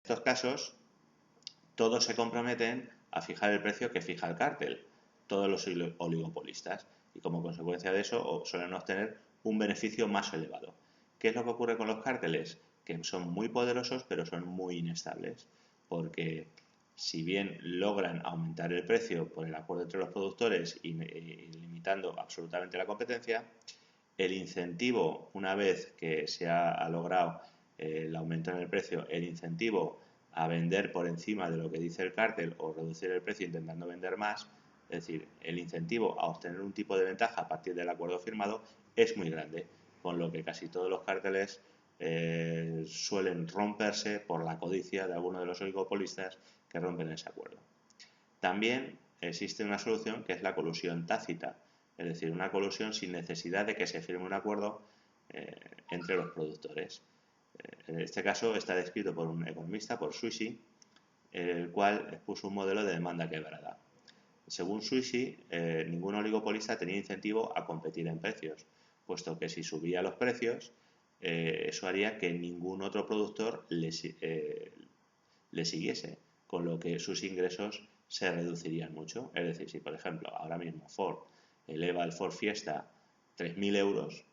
estos casos, todos se comprometen a fijar el precio que fija el cártel, todos los oligopolistas, y como consecuencia de eso suelen obtener un beneficio más elevado. ¿Qué es lo que ocurre con los cárteles? Que son muy poderosos, pero son muy inestables, porque si bien logran aumentar el precio por el acuerdo entre los productores y limitando absolutamente la competencia, el incentivo, una vez que se ha logrado el aumento en el precio, el incentivo a vender por encima de lo que dice el cártel o reducir el precio intentando vender más, es decir, el incentivo a obtener un tipo de ventaja a partir del acuerdo firmado es muy grande, con lo que casi todos los cárteles suelen romperse por la codicia de algunos de los oligopolistas que rompen ese acuerdo. También existe una solución que es la colusión tácita, es decir, una colusión sin necesidad de que se firme un acuerdo entre los productores. En este caso está descrito por un economista, por Sushi, el cual expuso un modelo de demanda quebrada. Según Sushi, ningún oligopolista tenía incentivo a competir en precios, puesto que si subía los precios, eso haría que ningún otro productor le siguiese, con lo que sus ingresos se reducirían mucho. Es decir, si por ejemplo ahora mismo Ford eleva el Ford Fiesta 3.000 euros,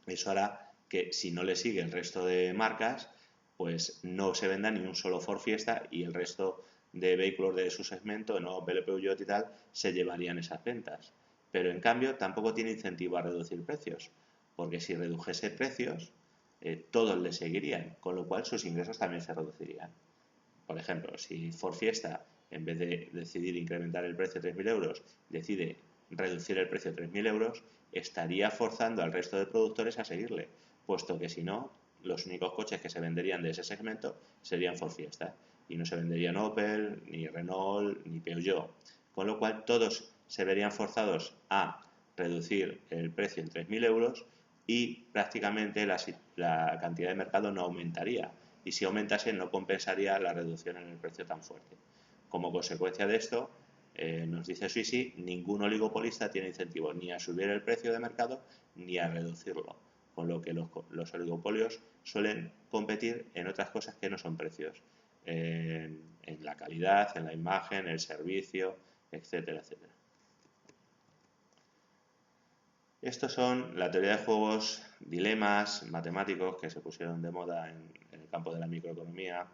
eso hará que si no le sigue el resto de marcas, pues no se venda ni un solo Ford Fiesta y el resto de vehículos de su segmento, no Opel, Peugeot y tal, se llevarían esas ventas. Pero en cambio tampoco tiene incentivo a reducir precios, porque si redujese precios, todos le seguirían, con lo cual sus ingresos también se reducirían. Por ejemplo, si Ford Fiesta, en vez de decidir incrementar el precio a 3.000 euros, decide reducir el precio a 3.000 euros, estaría forzando al resto de productores a seguirle, puesto que si no, los únicos coches que se venderían de ese segmento serían Ford Fiesta y no se venderían Opel, ni Renault, ni Peugeot, con lo cual todos se verían forzados a reducir el precio en 3.000 euros y prácticamente la cantidad de mercado no aumentaría, y si aumentase no compensaría la reducción en el precio tan fuerte. Como consecuencia de esto, nos dice Suisi, ningún oligopolista tiene incentivo ni a subir el precio de mercado ni a reducirlo, con lo que los oligopolios suelen competir en otras cosas que no son precios, en la calidad, en la imagen, el servicio, etcétera, etcétera. Estos son la teoría de juegos, dilemas matemáticos que se pusieron de moda en el campo de la microeconomía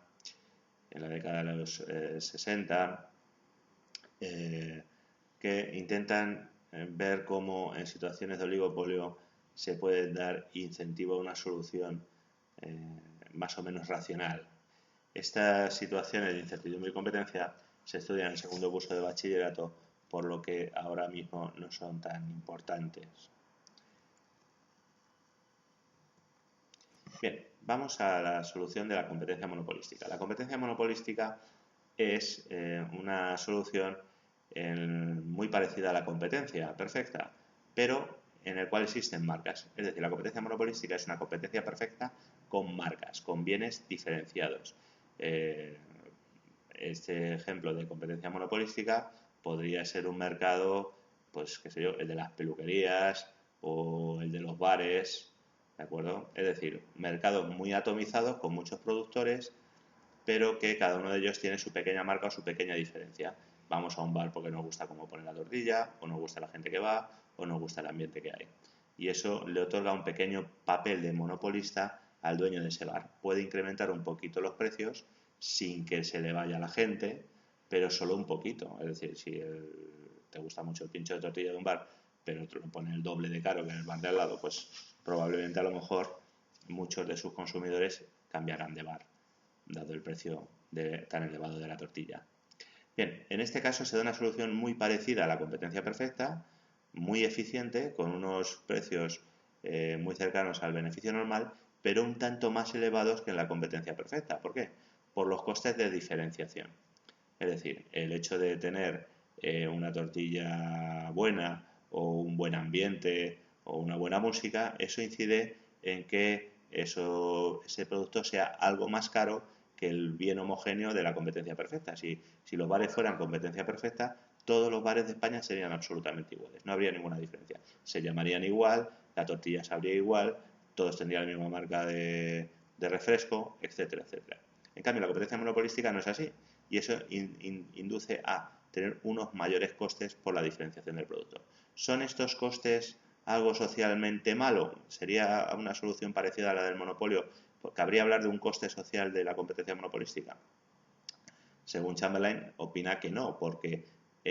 en la década de los 60, que intentan ver cómo en situaciones de oligopolio se puede dar incentivo a una solución más o menos racional. Estas situaciones de incertidumbre y competencia se estudian en el segundo curso de bachillerato, por lo que ahora mismo no son tan importantes. Bien, vamos a la solución de la competencia monopolística. La competencia monopolística es una solución muy parecida a la competencia perfecta, pero en el cual existen marcas. Es decir, la competencia monopolística es una competencia perfecta con marcas, con bienes diferenciados. Este ejemplo de competencia monopolística podría ser un mercado, pues qué sé yo, el de las peluquerías o el de los bares, ¿de acuerdo? Es decir, mercados muy atomizados con muchos productores, pero que cada uno de ellos tiene su pequeña marca o su pequeña diferencia. Vamos a un bar porque nos gusta cómo pone la tortilla, o nos gusta la gente que va, o nos gusta el ambiente que hay. Y eso le otorga un pequeño papel de monopolista al dueño de ese bar. Puede incrementar un poquito los precios sin que se le vaya a la gente, pero solo un poquito. Es decir, si te gusta mucho el pincho de tortilla de un bar, pero te lo pone el doble de caro que en el bar de al lado, pues probablemente a lo mejor muchos de sus consumidores cambiarán de bar, dado el precio tan elevado de la tortilla. Bien, en este caso se da una solución muy parecida a la competencia perfecta, muy eficiente, con unos precios muy cercanos al beneficio normal, pero un tanto más elevados que en la competencia perfecta. ¿Por qué? Por los costes de diferenciación. Es decir, el hecho de tener una tortilla buena o un buen ambiente o una buena música, eso incide en que ese producto sea algo más caro que el bien homogéneo de la competencia perfecta. Si los bares fueran competencia perfecta, todos los bares de España serían absolutamente iguales, no habría ninguna diferencia. Se llamarían igual, la tortilla sabría igual, todos tendrían la misma marca de refresco, etcétera, etcétera. En cambio, la competencia monopolística no es así y eso induce a tener unos mayores costes por la diferenciación del producto. ¿Son estos costes algo socialmente malo? ¿Sería una solución parecida a la del monopolio? ¿Cabría hablar de un coste social de la competencia monopolística? Según Chamberlain, opina que no, porque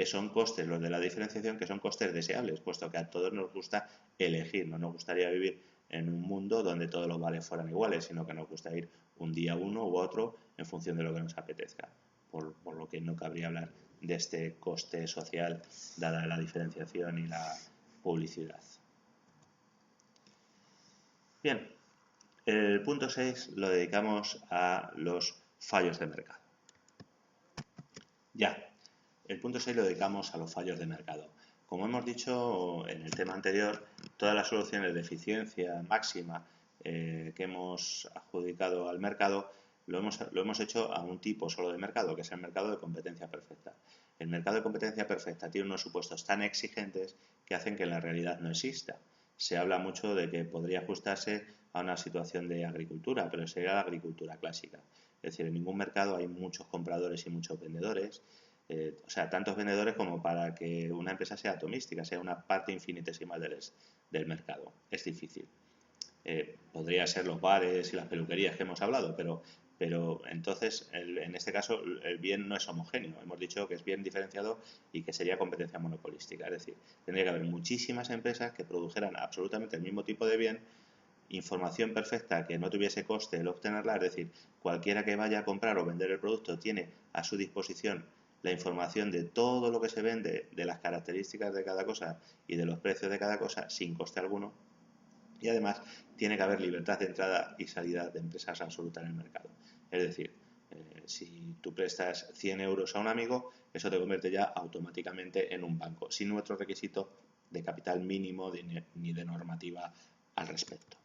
son costes los de la diferenciación que son costes deseables, puesto que a todos nos gusta elegir, no nos gustaría vivir en un mundo donde todos los vales fueran iguales, sino que nos gusta ir un día uno u otro en función de lo que nos apetezca, por lo que no cabría hablar de este coste social dada la diferenciación y la publicidad. Bien, el punto 6 lo dedicamos a los fallos de mercado. Ya, el punto 6 lo dedicamos a los fallos de mercado. Como hemos dicho en el tema anterior, todas las soluciones de eficiencia máxima que hemos adjudicado al mercado lo hemos hecho a un tipo solo de mercado, que es el mercado de competencia perfecta. El mercado de competencia perfecta tiene unos supuestos tan exigentes que hacen que en la realidad no exista. Se habla mucho de que podría ajustarse a una situación de agricultura, pero sería la agricultura clásica. Es decir, en ningún mercado hay muchos compradores y muchos vendedores, o sea, tantos vendedores como para que una empresa sea atomística, sea una parte infinitesimal del mercado. Es difícil. Podría ser los bares y las peluquerías que hemos hablado, pero entonces en este caso el bien no es homogéneo. Hemos dicho que es bien diferenciado y que sería competencia monopolística. Es decir, tendría que haber muchísimas empresas que produjeran absolutamente el mismo tipo de bien, información perfecta que no tuviese coste el obtenerla, es decir, cualquiera que vaya a comprar o vender el producto tiene a su disposición la información de todo lo que se vende, de las características de cada cosa y de los precios de cada cosa sin coste alguno. Y además tiene que haber libertad de entrada y salida de empresas absoluta en el mercado. Es decir, si tú prestas 100 euros a un amigo, eso te convierte ya automáticamente en un banco, sin otro requisito de capital mínimo ni de normativa al respecto.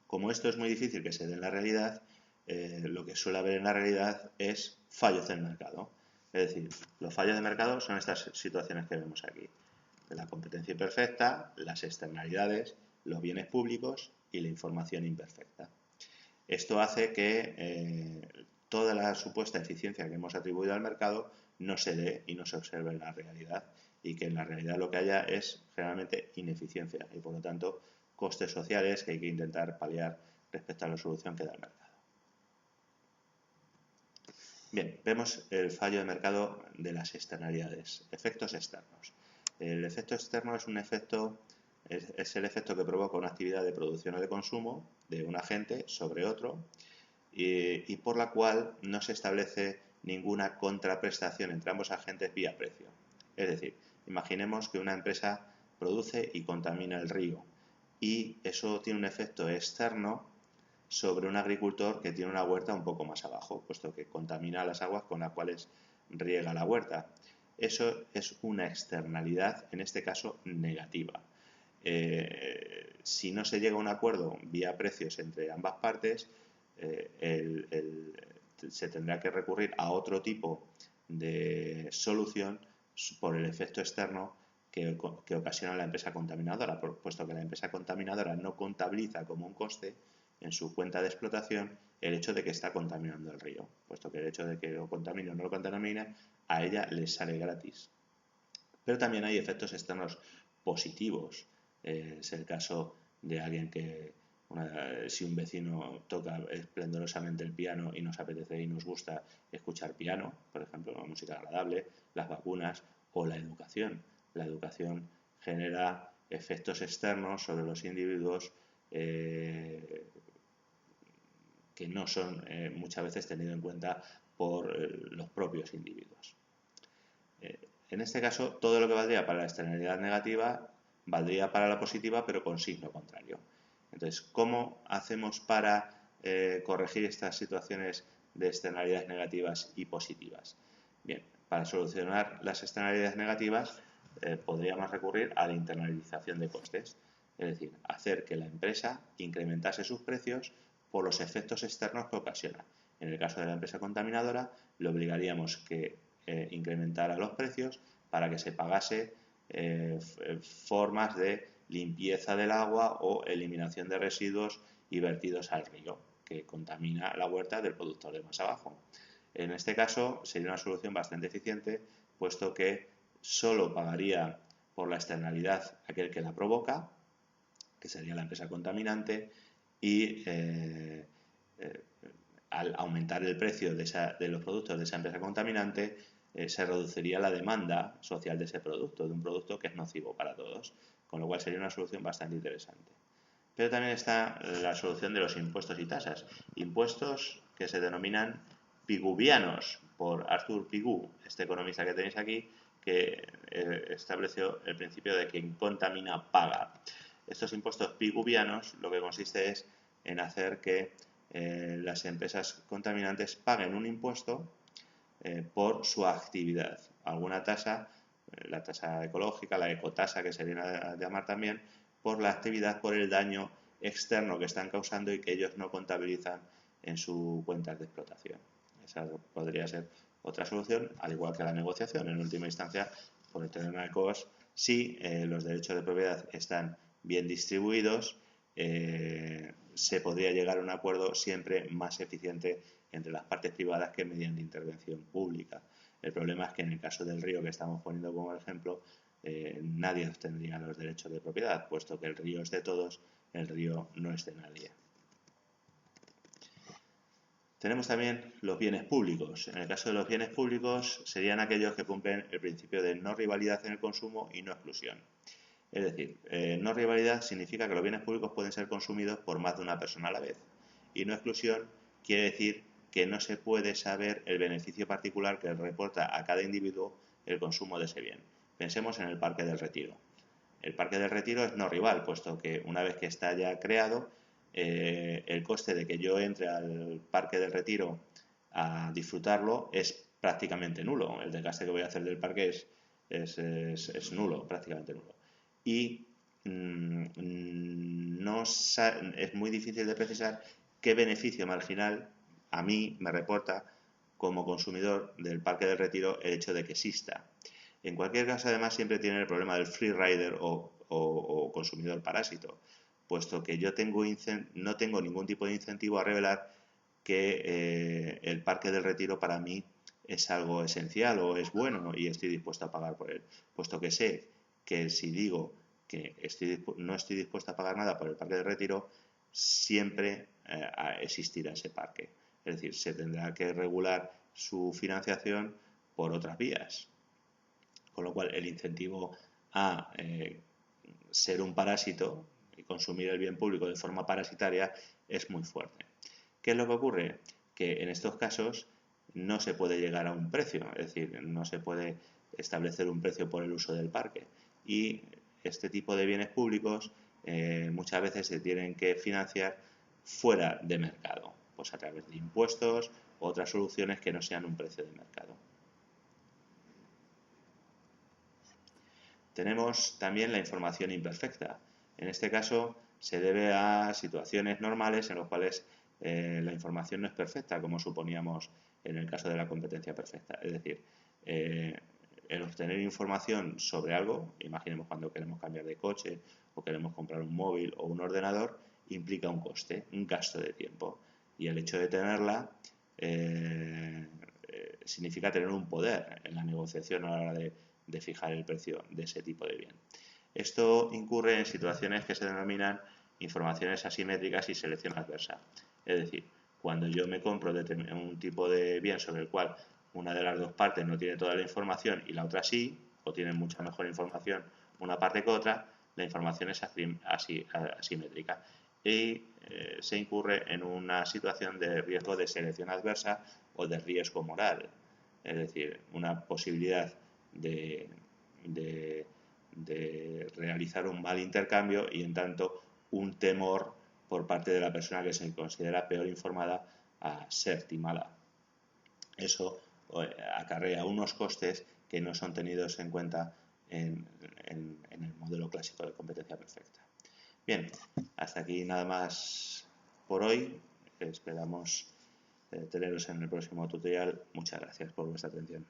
Como esto es muy difícil que se dé en la realidad, lo que suele haber en la realidad es fallos del mercado. Es decir, los fallos de mercado son estas situaciones que vemos aquí. La competencia imperfecta, las externalidades, los bienes públicos y la información imperfecta. Esto hace que toda la supuesta eficiencia que hemos atribuido al mercado no se dé y no se observe en la realidad, y que en la realidad lo que haya es generalmente ineficiencia y por lo tanto costes sociales que hay que intentar paliar respecto a la solución que da el mercado. Bien, vemos el fallo de mercado de las externalidades, efectos externos. El efecto externo es un efecto, es el efecto que provoca una actividad de producción o de consumo de un agente sobre otro y por la cual no se establece ninguna contraprestación entre ambos agentes vía precio. Es decir, imaginemos que una empresa produce y contamina el río y eso tiene un efecto externo sobre un agricultor que tiene una huerta un poco más abajo, puesto que contamina las aguas con las cuales riega la huerta. Eso es una externalidad, en este caso negativa. Si no se llega a un acuerdo vía precios entre ambas partes, se tendrá que recurrir a otro tipo de solución por el efecto externo que ocasiona la empresa contaminadora, puesto que la empresa contaminadora no contabiliza como un coste en su cuenta de explotación el hecho de que está contaminando el río, puesto que el hecho de que lo contamine o no lo contamine a ella le sale gratis. Pero también hay efectos externos positivos. Es el caso de alguien que, si un vecino toca esplendorosamente el piano y nos apetece y nos gusta escuchar piano, por ejemplo, una música agradable, las vacunas o la educación. La educación genera efectos externos sobre los individuos que no son muchas veces tenidos en cuenta por los propios individuos. En este caso, todo lo que valdría para la externalidad negativa valdría para la positiva, pero con signo contrario. Entonces, ¿cómo hacemos para corregir estas situaciones de externalidades negativas y positivas? Bien, para solucionar las externalidades negativas podríamos recurrir a la internalización de costes, es decir, hacer que la empresa incrementase sus precios por los efectos externos que ocasiona. En el caso de la empresa contaminadora, le obligaríamos que incrementara los precios para que se pagase formas de limpieza del agua o eliminación de residuos y vertidos al río. que contamina la huerta del productor de más abajo. En este caso sería una solución bastante eficiente, puesto que solo pagaría por la externalidad aquel que la provoca, que sería la empresa contaminante, y al aumentar el precio de los productos de esa empresa contaminante, se reduciría la demanda social de ese producto, de un producto que es nocivo para todos, con lo cual sería una solución bastante interesante. Pero también está la solución de los impuestos y tasas. Impuestos que se denominan piguvianos, por Arthur Pigou, este economista que tenéis aquí, que estableció el principio de quien contamina paga. Estos impuestos piguvianos lo que consiste es en hacer que las empresas contaminantes paguen un impuesto por su actividad. Alguna tasa, la tasa ecológica, la ecotasa que se viene a llamar también, por la actividad, por el daño externo que están causando y que ellos no contabilizan en sus cuentas de explotación. Esa podría ser otra solución, al igual que la negociación. En última instancia, por el tema de COS, si los derechos de propiedad están bien distribuidos, se podría llegar a un acuerdo siempre más eficiente entre las partes privadas que mediante intervención pública. El problema es que en el caso del río que estamos poniendo como ejemplo, nadie obtendría los derechos de propiedad, puesto que el río es de todos, el río no es de nadie. Tenemos también los bienes públicos. En el caso de los bienes públicos serían aquellos que cumplen el principio de no rivalidad en el consumo y no exclusión. Es decir, no rivalidad significa que los bienes públicos pueden ser consumidos por más de una persona a la vez. Y no exclusión quiere decir que no se puede saber el beneficio particular que reporta a cada individuo el consumo de ese bien. Pensemos en el Parque del Retiro. El Parque del Retiro es no rival, puesto que una vez que está ya creado, el coste de que yo entre al Parque del Retiro a disfrutarlo es prácticamente nulo. El desgaste que voy a hacer del parque es nulo, prácticamente nulo. Y no es muy difícil de precisar qué beneficio marginal a mí me reporta como consumidor del Parque del Retiro el hecho de que exista. En cualquier caso, además, siempre tiene el problema del free rider o consumidor parásito, puesto que yo no tengo ningún tipo de incentivo a revelar que el Parque del Retiro para mí es algo esencial o es bueno y estoy dispuesto a pagar por él, puesto que sé que si digo que no estoy dispuesto a pagar nada por el Parque del Retiro, siempre existirá ese parque. Es decir, se tendrá que regular su financiación por otras vías. Con lo cual, el incentivo a ser un parásito y consumir el bien público de forma parasitaria es muy fuerte. ¿Qué es lo que ocurre? Que en estos casos no se puede llegar a un precio, es decir, no se puede establecer un precio por el uso del parque. Y este tipo de bienes públicos muchas veces se tienen que financiar fuera de mercado, pues a través de impuestos u otras soluciones que no sean un precio de mercado. Tenemos también la información imperfecta. En este caso se debe a situaciones normales en las cuales la información no es perfecta, como suponíamos en el caso de la competencia perfecta. Es decir, el obtener información sobre algo, imaginemos cuando queremos cambiar de coche o queremos comprar un móvil o un ordenador, implica un coste, un gasto de tiempo. Y el hecho de tenerla significa tener un poder en la negociación a la hora de fijar el precio de ese tipo de bien. Esto incurre en situaciones que se denominan informaciones asimétricas y selección adversa. Es decir, cuando yo me compro un tipo de bien sobre el cual una de las dos partes no tiene toda la información y la otra sí, o tiene mucha mejor información una parte que otra, la información es asimétrica y se incurre en una situación de riesgo de selección adversa o de riesgo moral. Es decir, una posibilidad de realizar un mal intercambio y en tanto un temor por parte de la persona que se considera peor informada a ser timada. Eso acarrea unos costes que no son tenidos en cuenta en el modelo clásico de competencia perfecta. Bien, hasta aquí nada más por hoy. Esperamos teneros en el próximo tutorial. Muchas gracias por vuestra atención.